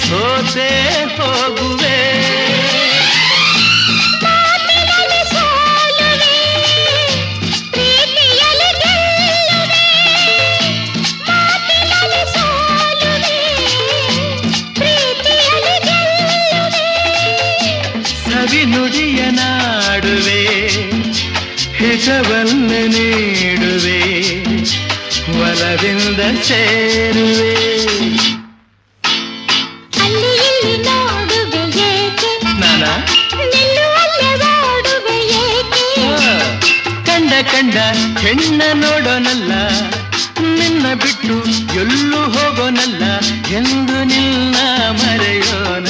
ಸೋತೆ ಹೋಗುವೆ ಸವಿ ನುಡಿಯ ನಾಡುವೆ ಹಿತವನ್ನು ನೀಡುವೆ ಒಲವಿಂದ ಸೇರುವೆ ಅಲ್ಲಿ ಇಲ್ಲಿ ನೋಡುವೆ ಏಕೆ ನಾನ ನಿಲ್ಲುವಲ್ಲೇ ಓಡುವೆ ಏಕೆ ಕಂಡ ಕಂಡ ಹೆಣ್ಣ ನೋಡೋನಲ್ಲ ನಿನ್ನ ಬಿಟ್ಟು ಎಲ್ಲೂ ಹೋಗೋನಲ್ಲ ಎಂದು ನಿನ್ನ ಮರೆಯೋನ